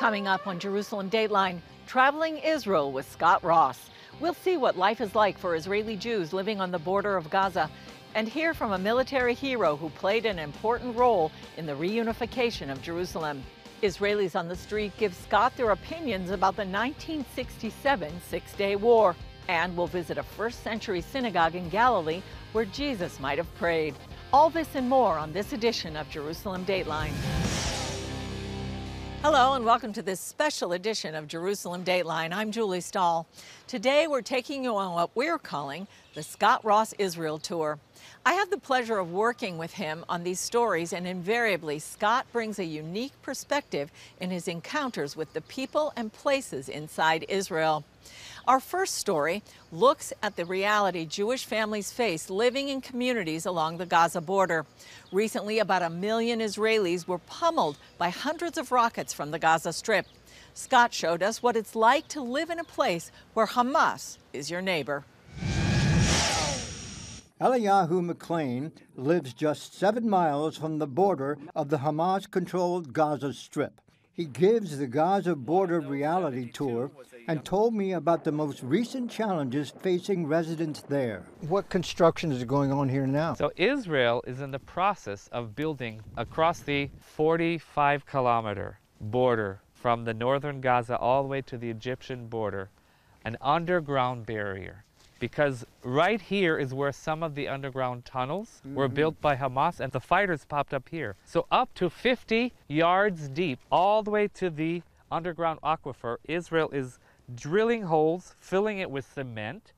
Coming up on Jerusalem Dateline, Traveling Israel with Scott Ross. We'll see what life is like for Israeli Jews living on the border of Gaza and hear from a military hero who played an important role in the reunification of Jerusalem. Israelis on the street give Scott their opinions about the 1967 Six-Day War. And we'll visit a first-century synagogue in Galilee where Jesus might have prayed. All this and more on this edition of Jerusalem Dateline. Hello and welcome to this special edition of Jerusalem Dateline. I'm Julie Stahl. Today we're taking you on what we're calling the Scott Ross Israel Tour. I have the pleasure of working with him on these stories, and invariably Scott brings a unique perspective in his encounters with the people and places inside Israel. Our first story looks at the reality Jewish families face living in communities along the Gaza border. Recently, about 1 million Israelis were pummeled by hundreds of rockets from the Gaza Strip. Scott showed us what it's like to live in a place where Hamas is your neighbor. Eliyahu McLean lives just 7 miles from the border of the Hamas-controlled Gaza Strip. He gives the Gaza Border reality tour and told me about the most recent challenges facing residents there. What construction is going on here now? So Israel is in the process of building across the 45-kilometer border from the northern Gaza all the way to the Egyptian border, an underground barrier. Because right here is where some of the underground tunnels were built by Hamas, and the fighters popped up here. So up to 50 yards deep, all the way to the underground aquifer, Israel is drilling holes, filling it with cement,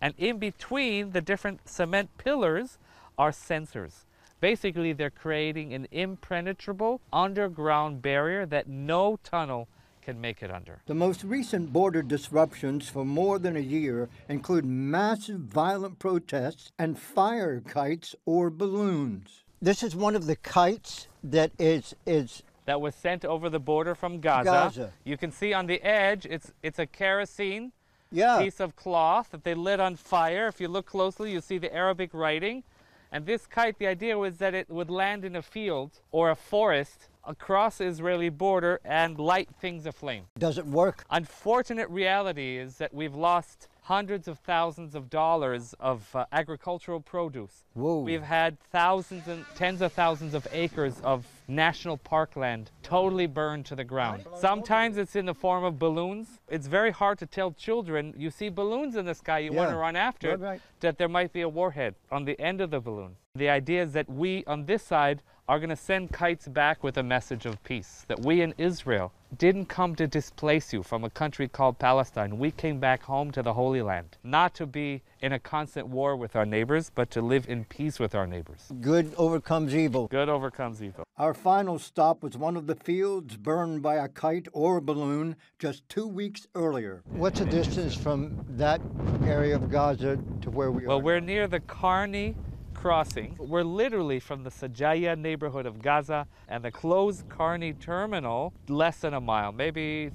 and in between the different cement pillars are sensors. Basically, they're creating an impenetrable underground barrier that no tunnel can make it under. The most recent border disruptions for more than a year include massive violent protests and fire kites or balloons. This is one of the kites that that was sent over the border from Gaza. You can see on the edge, it's a kerosene piece of cloth that they lit on fire. If you look closely, you see the Arabic writing. And this kite, the idea was that it would land in a field or a forest across the Israeli border and light things aflame. Does it work? Unfortunate reality is that we've lost hundreds of thousands of dollars of agricultural produce. Whoa. We've had thousands and tens of thousands of acres of national parkland totally burned to the ground. Sometimes it's in the form of balloons. It's very hard to tell children, you see balloons in the sky, you want to run after it, that there might be a warhead on the end of the balloon. The idea is that we, on this side, are going to send kites back with a message of peace, that we in Israel didn't come to displace you from a country called Palestine. We came back home to the Holy Land, not to be in a constant war with our neighbors, but to live in peace with our neighbors. Good overcomes evil. Good overcomes evil. Our final stop was one of the fields burned by a kite or balloon just 2 weeks earlier. What's the distance from that area of Gaza to where we are? Well, we're near the Karni crossing. We're literally from the Sajaya neighborhood of Gaza and the closed Karni terminal less than a mile, maybe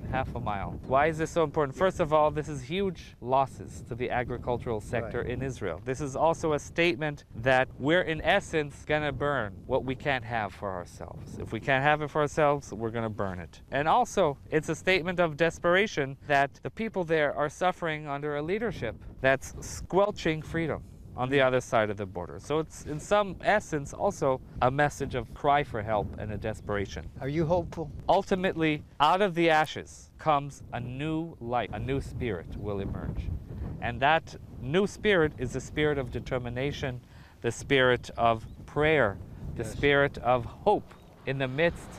half a mile. Why is this so important? First of all, this is huge losses to the agricultural sector in Israel. This is also a statement that we're in essence going to burn what we can't have for ourselves. If we can't have it for ourselves, we're going to burn it. And also, it's a statement of desperation that the people there are suffering under a leadership that's squelching freedom on the other side of the border. So it's in some essence also a message of cry for help and a desperation. Are you hopeful? Ultimately, out of the ashes comes a new light, a new spirit will emerge. And that new spirit is the spirit of determination, the spirit of prayer, the spirit of hope in the midst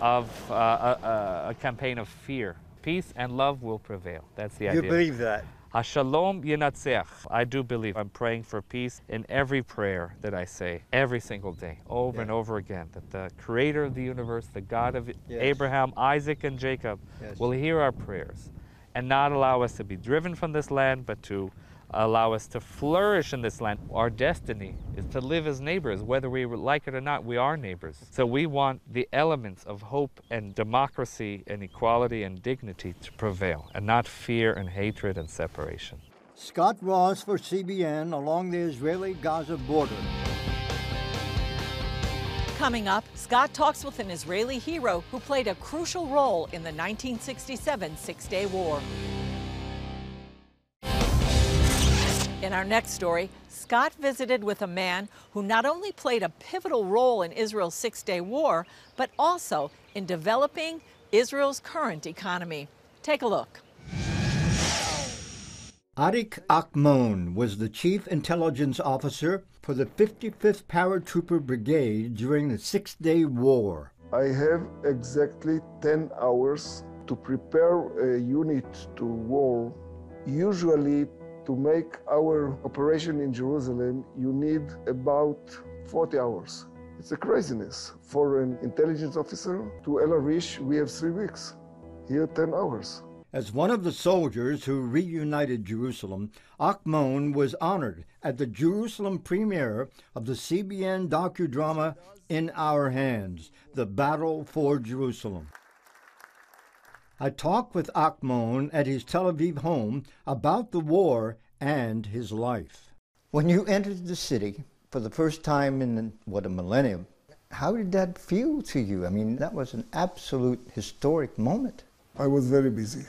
of a campaign of fear. Peace and love will prevail. That's the idea. You believe that? Hashalom yinatzech. I do believe. I'm praying for peace in every prayer that I say, every single day, over and over again, that the creator of the universe, the God of Abraham, Isaac, and Jacob will hear our prayers and not allow us to be driven from this land, but to allow us to flourish in this land. Our destiny is to live as neighbors. Whether we like it or not, we are neighbors. So we want the elements of hope and democracy and equality and dignity to prevail, and not fear and hatred and separation. Scott Ross for CBN along the Israeli-Gaza border. Coming up, Scott talks with an Israeli hero who played a crucial role in the 1967 Six-Day War. In our next story, Scott visited with a man who not only played a pivotal role in Israel's Six-Day War, but also in developing Israel's current economy. Take a look. Arik Achmon was the chief intelligence officer for the 55th Paratrooper Brigade during the Six-Day War. I have exactly 10 hours to prepare a unit to war. Usually, to make our operation in Jerusalem, you need about 40 hours. It's a craziness. For an intelligence officer to El Arish, we have 3 weeks. Here, 10 hours. As one of the soldiers who reunited Jerusalem, Achmon was honored at the Jerusalem premiere of the CBN docudrama In Our Hands, The Battle for Jerusalem. I talked with Achmon at his Tel Aviv home about the war and his life. When you entered the city for the first time in, a millennium, how did that feel to you? I mean, that was an absolute historic moment. I was very busy.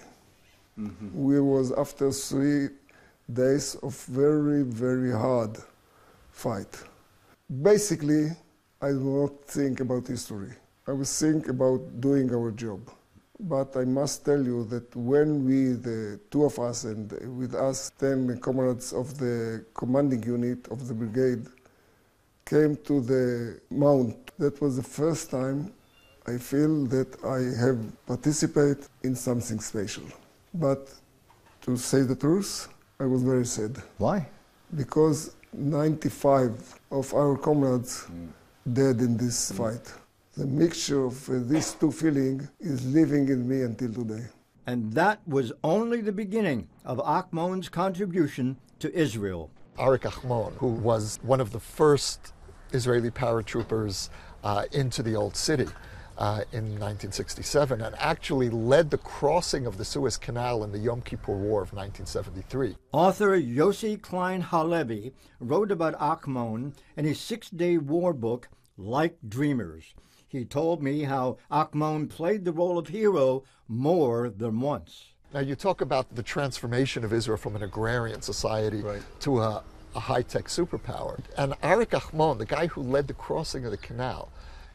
We was after 3 days of very, very hard fight. Basically, I do not think about history. I was think about doing our job. But I must tell you that when we, the 2 of us, and with us 10 comrades of the commanding unit of the brigade, came to the mount, that was the first time I feel that I have participated in something special. But to say the truth, I was very sad. Why? Because 95 of our comrades dead in this fight. The mixture of these 2 feelings is living in me until today. And that was only the beginning of Achmon's contribution to Israel. Arik Achmon, who was one of the first Israeli paratroopers into the Old City in 1967, and actually led the crossing of the Suez Canal in the Yom Kippur War of 1973. Author Yossi Klein Halevi wrote about Achmon in his Six-Day War book, Like Dreamers. He told me how Achmon played the role of hero more than once. Now, you talk about the transformation of Israel from an agrarian society to a high-tech superpower. And Arik Achmon, the guy who led the crossing of the canal,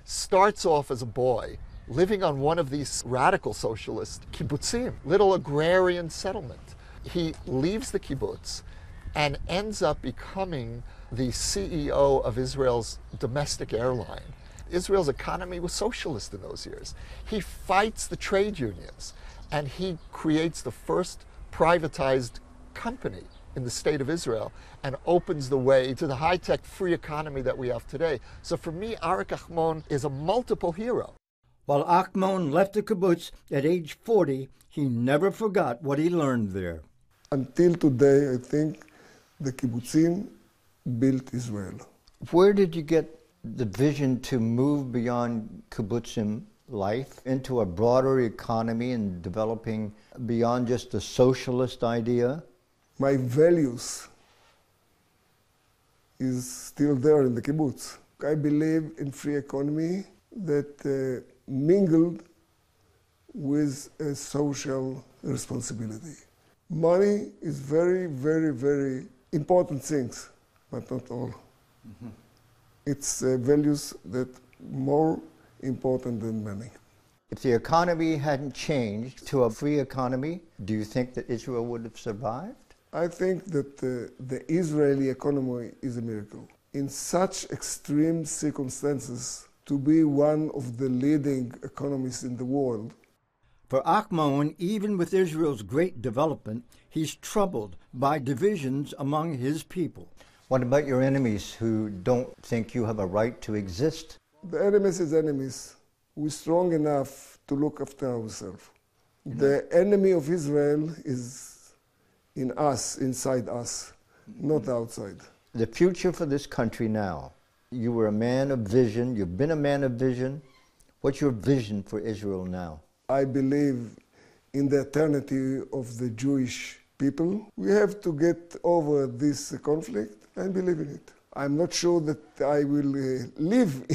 starts off as a boy living on one of these radical socialist kibbutzim, little agrarian settlement. He leaves the kibbutz and ends up becoming the CEO of Israel's domestic airline. Israel's economy was socialist in those years. He fights the trade unions, and he creates the first privatized company in the state of Israel and opens the way to the high-tech free economy that we have today. So for me, Arik Achmon is a multiple hero. While Achmon left the kibbutz at age 40, he never forgot what he learned there. Until today, I think the kibbutzim built Israel. Where did you get the vision to move beyond kibbutzim life into a broader economy and developing beyond just the socialist idea? My values is still there in the kibbutz. I believe in free economy that mingled with a social responsibility. Money is very, very, very important things, but not all. It's values that more important than money. If the economy hadn't changed to a free economy, do you think that Israel would have survived? I think that the Israeli economy is a miracle. In such extreme circumstances, to be one of the leading economies in the world. For Achmon, even with Israel's great development, he's troubled by divisions among his people. What about your enemies who don't think you have a right to exist? The enemies is enemies. We're strong enough to look after ourselves. The enemy of Israel is in us, inside us, not outside. The future for this country now. You were a man of vision. You've been a man of vision. What's your vision for Israel now? I believe in the eternity of the Jewish people. We have to get over this conflict and believe in it. I'm not sure that I will live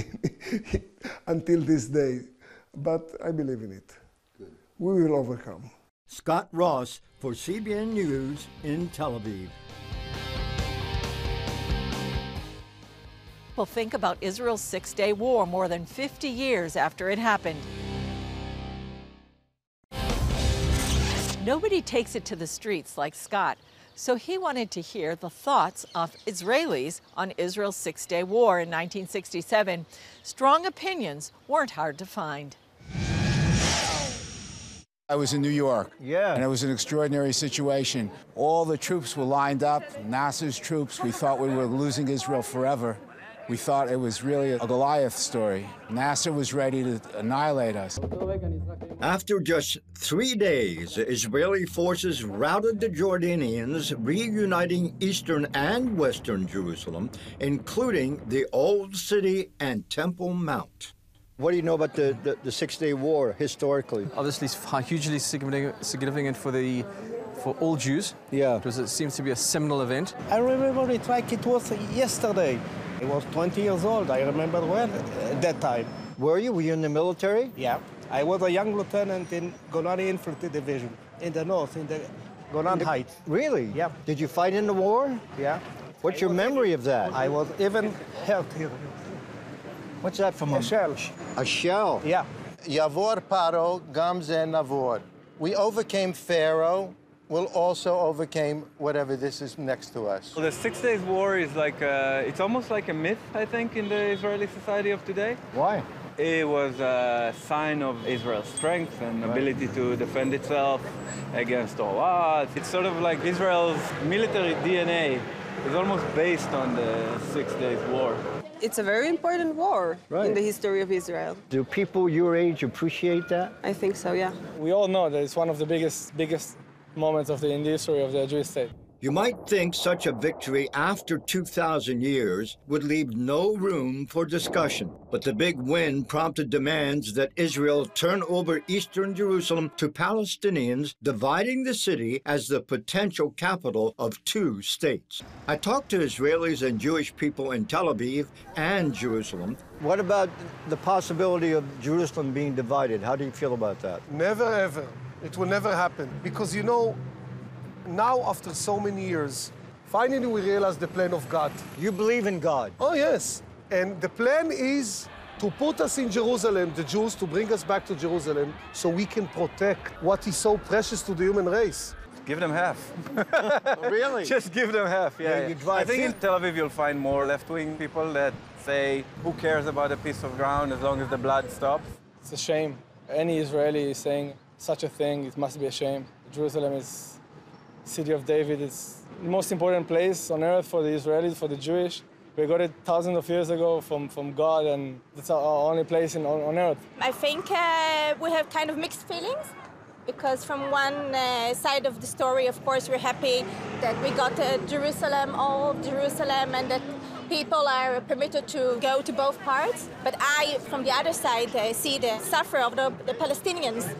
until this day, but I believe in it. Good. We will overcome. Scott Ross for CBN News in Tel Aviv. Well, think about Israel's Six-Day War more than 50 years after it happened. Nobody takes it to the streets like Scott, so he wanted to hear the thoughts of Israelis on Israel's Six-Day War in 1967. Strong opinions weren't hard to find. I was in New York, and it was an extraordinary situation. All the troops were lined up, Nasser's troops. We thought we were losing Israel forever. We thought it was really a Goliath story. Nasser was ready to annihilate us. After just 3 days, Israeli forces routed the Jordanians, reuniting eastern and western Jerusalem, including the Old City and Temple Mount. What do you know about the Six-Day War historically? Obviously, it's hugely significant for all Jews. Yeah. Because it seems to be a seminal event. I remember it like it was yesterday. I was 20 years old. I remember well at that time. Were you? Were you in the military? Yeah. I was a young lieutenant in Golani Infantry Division in the north, in the Golan Heights. Really? Yeah. Did you fight in the war? Yeah. What's your memory of that? I was even hurt here. What's that from? A shell. A shell? Yeah. Yavor Paro, Gam Ze Navor. We overcame Pharaoh. We'll also overcame whatever this is next to us. Well, the 6 Days War is like, it's almost like a myth, I think, in the Israeli society of today. Why? It was a sign of Israel's strength and ability to defend itself against all odds. It's sort of like Israel's military DNA is almost based on the 6 Days War. It's a very important war in the history of Israel. Do people your age appreciate that? I think so, yeah. We all know that it's one of the biggest moments in the history of the Jewish state. You might think such a victory after 2,000 years would leave no room for discussion. But the big win prompted demands that Israel turn over eastern Jerusalem to Palestinians, dividing the city as the potential capital of 2 states. I talked to Israelis and Jewish people in Tel Aviv and Jerusalem. What about the possibility of Jerusalem being divided? How do you feel about that? Never, ever. It will never happen. Because, you know, now, after so many years, finally we realize the plan of God. You believe in God? Oh, yes. And the plan is to put us in Jerusalem, the Jews, to bring us back to Jerusalem so we can protect what is so precious to the human race. Give them half. Really? Just give them half, yeah. I think in Tel Aviv you'll find more left-wing people that say, who cares about a piece of ground as long as the blood stops? It's a shame. Any Israeli is saying such a thing, it must be a shame. Jerusalem is city of David. It's the most important place on earth for the Israelis, for the Jewish. We got it thousands of years ago from God, and it's our only place on earth. I think we have kind of mixed feelings, because from one side of the story, of course, we're happy that we got Jerusalem, all of Jerusalem, and that people are permitted to go to both parts. But I, from the other side, see the suffer of the Palestinians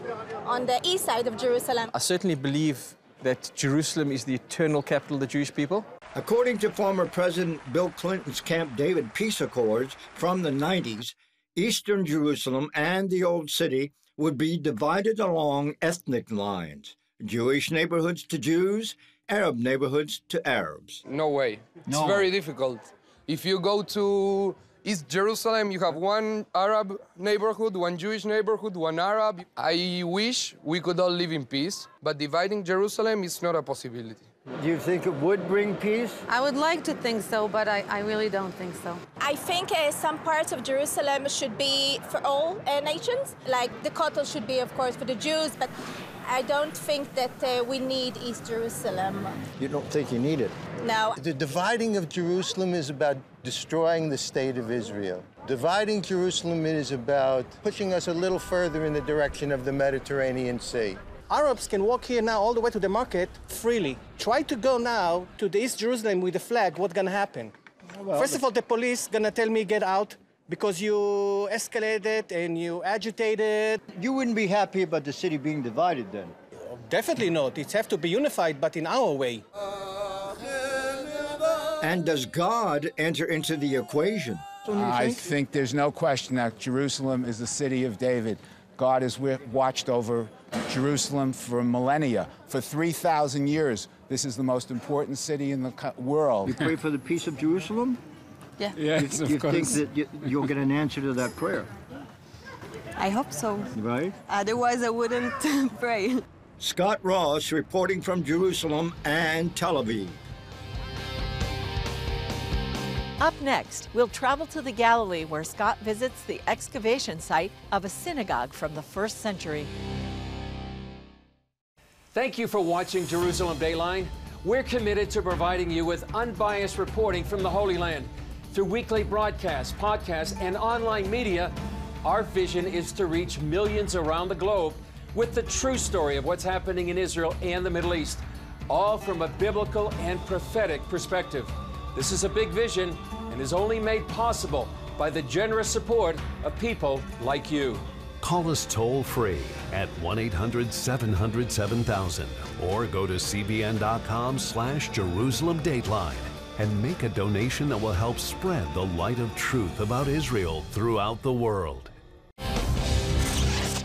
on the east side of Jerusalem. I certainly believe that Jerusalem is the eternal capital of the Jewish people. According to former President Bill Clinton's Camp David peace accords from the 90s, eastern Jerusalem and the Old City would be divided along ethnic lines. Jewish neighborhoods to Jews, Arab neighborhoods to Arabs. No way. It's very difficult. If you go to East Jerusalem, you have one Arab neighborhood, one Jewish neighborhood, one Arab. I wish we could all live in peace, but dividing Jerusalem is not a possibility. Do you think it would bring peace? I would like to think so, but I really don't think so. I think some parts of Jerusalem should be for all nations, like the Kotel should be, of course, for the Jews, but I don't think that we need East Jerusalem. You don't think you need it? No. The dividing of Jerusalem is about destroying the state of Israel. Dividing Jerusalem is about pushing us a little further in the direction of the Mediterranean Sea. Arabs can walk here now all the way to the market freely. Try to go now to the East Jerusalem with the flag, what's gonna happen? Well, first of all, the police gonna tell me get out because you escalated and you agitated. You wouldn't be happy about the city being divided then? Definitely not. It has to be unified, but in our way. And does God enter into the equation? I think there's no question that Jerusalem is the city of David. God has watched over Jerusalem for millennia, for 3,000 years. This is the most important city in the world. You pray for the peace of Jerusalem? Yeah. Yes, you think that you'll get an answer to that prayer? I hope so. Right? Otherwise, I wouldn't pray. Scott Ross reporting from Jerusalem and Tel Aviv. Up next, we'll travel to the Galilee where Scott visits the excavation site of a synagogue from the 1st century. Thank you for watching Jerusalem Dateline. We're committed to providing you with unbiased reporting from the Holy Land. Through weekly broadcasts, podcasts, and online media, our vision is to reach millions around the globe with the true story of what's happening in Israel and the Middle East, all from a biblical and prophetic perspective. This is a big vision and is only made possible by the generous support of people like you. Call us toll-free at 1-800-700-7000 or go to cbn.com/Jerusalem Dateline and make a donation that will help spread the light of truth about Israel throughout the world.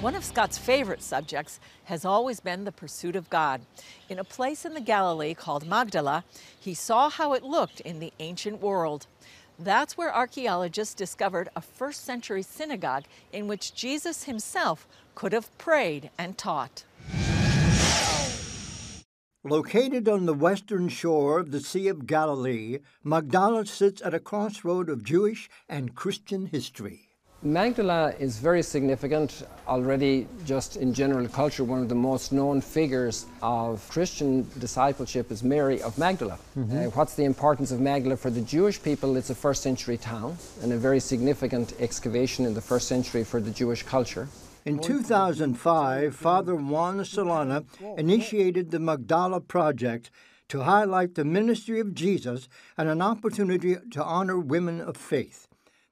One of Scott's favorite subjects has always been the pursuit of God. In a place in the Galilee called Magdala, he saw how it looked in the ancient world. That's where archaeologists discovered a 1st century synagogue in which Jesus himself could have prayed and taught. Located on the western shore of the Sea of Galilee, Magdala sits at a crossroad of Jewish and Christian history. Magdala is very significant already just in general culture. One of the most known figures of Christian discipleship is Mary of Magdala. What's the importance of Magdala for the Jewish people? It's a 1st century town and a very significant excavation in the 1st century for the Jewish culture. In 2005, Father Juan Solana initiated the Magdala Project to highlight the ministry of Jesus and an opportunity to honor women of faith.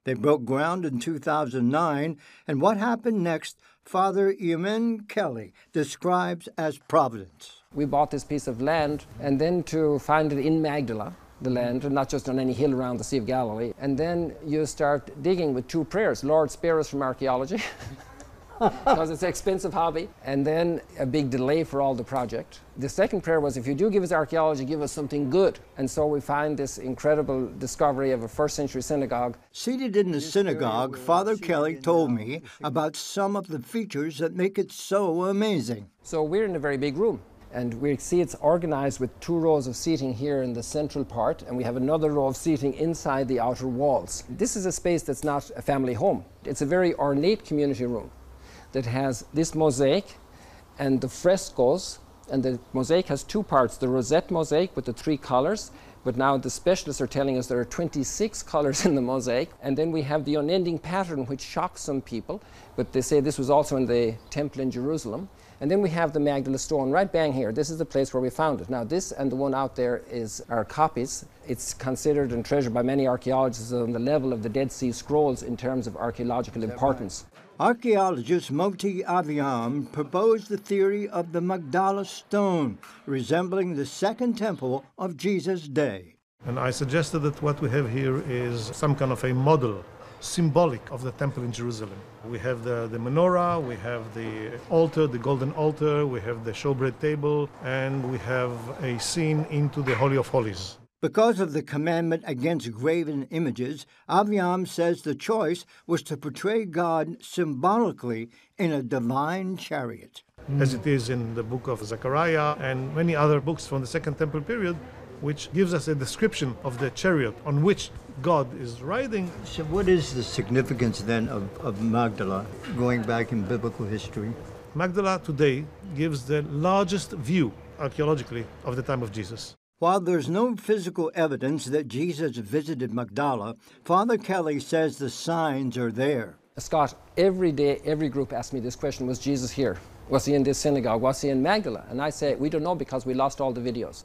They broke ground in 2009, and what happened next, Father Eamon Kelly describes as providence. We bought this piece of land, and then to find it in Magdala, the land, and not just on any hill around the Sea of Galilee. And then you start digging with 2 prayers. Lord, spare us from archaeology, because it's an expensive hobby, and then a big delay for all the project. The second prayer was, if you do give us archaeology, give us something good. And so we find this incredible discovery of a 1st century synagogue. Seated in the synagogue, Father Kelly told me about some of the features that make it so amazing. So we're in a very big room, and we see it's organized with 2 rows of seating here in the central part, and we have another row of seating inside the outer walls. This is a space that's not a family home. It's a very ornate community room that has this mosaic and the frescoes, and the mosaic has 2 parts, the rosette mosaic with the 3 colors, but now the specialists are telling us there are 26 colors in the mosaic, and then we have the unending pattern which shocks some people, but they say this was also in the temple in Jerusalem. And then we have the Magdala stone right bang here. This is the place where we found it. Now this and the one out there are copies. It's considered and treasured by many archaeologists on the level of the Dead Sea Scrolls in terms of archaeological importance. Archaeologist Moti Aviam proposed the theory of the Magdala stone, resembling the Second Temple of Jesus' day. And I suggested that what we have here is some kind of a model, symbolic of the temple in Jerusalem. We have the menorah, we have the altar, the golden altar, we have the showbread table, and we have a scene into the Holy of Holies. Because of the commandment against graven images, Aviam says the choice was to portray God symbolically in a divine chariot. As it is in the book of Zechariah and many other books from the Second Temple period, which gives us a description of the chariot on which God is riding. So what is the significance then of Magdala, going back in biblical history? Magdala today gives the largest view, archaeologically, of the time of Jesus. While there's no physical evidence that Jesus visited Magdala, Father Kelly says the signs are there. Scott, every day, every group asked me this question, was Jesus here? Was he in this synagogue? Was he in Magdala? And I say, we don't know because we lost all the videos.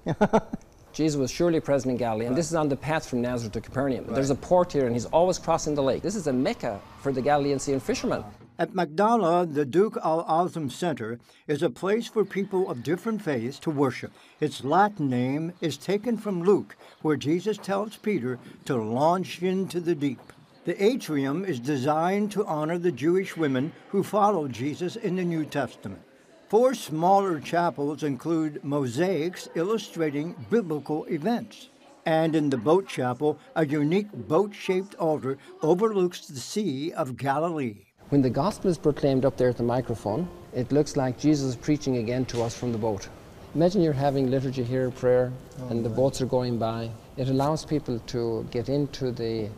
Jesus was surely present in Galilee, and this is on the path from Nazareth to Capernaum. There's a port here, and he's always crossing the lake. This is a Mecca for the Galilean Sea and fishermen. At Magdala, the Duke Al-Azam Center is a place for people of different faiths to worship. Its Latin name is taken from Luke, where Jesus tells Peter to launch into the deep. The atrium is designed to honor the Jewish women who followed Jesus in the New Testament. 4 smaller chapels include mosaics illustrating biblical events. And in the boat chapel, a unique boat-shaped altar overlooks the Sea of Galilee. When the gospel is proclaimed up there at the microphone, it looks like Jesus is preaching again to us from the boat. Imagine you're having liturgy here, prayer, and the boats are going by. It allows people to get into the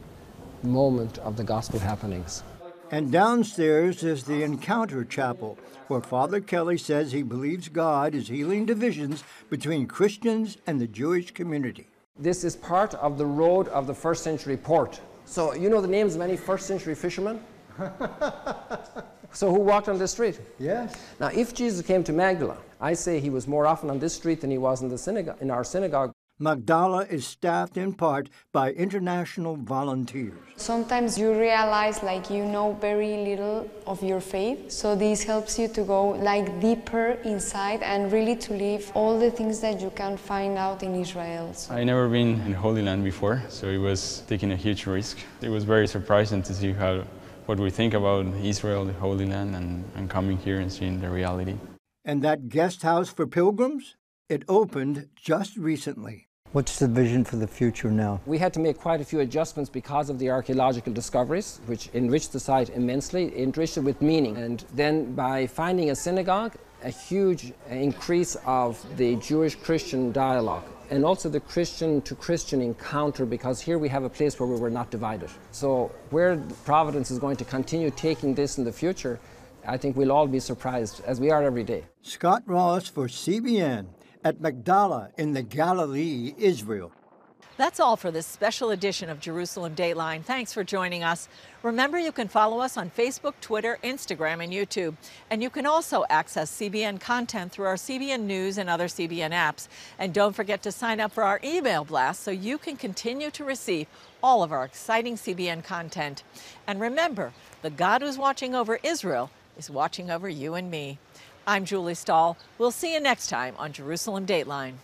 moment of the gospel happenings. And downstairs is the Encounter Chapel, where Father Kelly says he believes God is healing divisions between Christians and the Jewish community. This is part of the road of the first century port. So you know the names of many first century fishermen? So who walked on this street? Yes. Now if Jesus came to Magdala, I say he was more often on this street than he was in the synagogue, in our synagogue. Magdala is staffed in part by international volunteers. Sometimes you realize like you know very little of your faith, so this helps you to go like deeper inside and really to live all the things that you can find out in Israel. I never been in Holy Land before, so it was taking a huge risk. It was very surprising to see what we think about Israel, the Holy Land, and coming here and seeing the reality. And that guest house for pilgrims? It opened just recently. What's the vision for the future now? We had to make quite a few adjustments because of the archaeological discoveries, which enriched the site immensely, enriched it with meaning. And then by finding a synagogue, a huge increase of the Jewish-Christian dialogue, and also the Christian-to-Christian encounter, because here we have a place where we were not divided. So where Providence is going to continue taking this in the future, I think we'll all be surprised, as we are every day. Scott Ross for CBN at Magdala in the Galilee, Israel. That's all for this special edition of Jerusalem Dateline. Thanks for joining us. Remember, you can follow us on Facebook, Twitter, Instagram, and YouTube. And you can also access CBN content through our CBN News and other CBN apps. And don't forget to sign up for our email blast so you can continue to receive all of our exciting CBN content. And remember, the God who's watching over Israel is watching over you and me. I'm Julie Stahl. We'll see you next time on Jerusalem Dateline.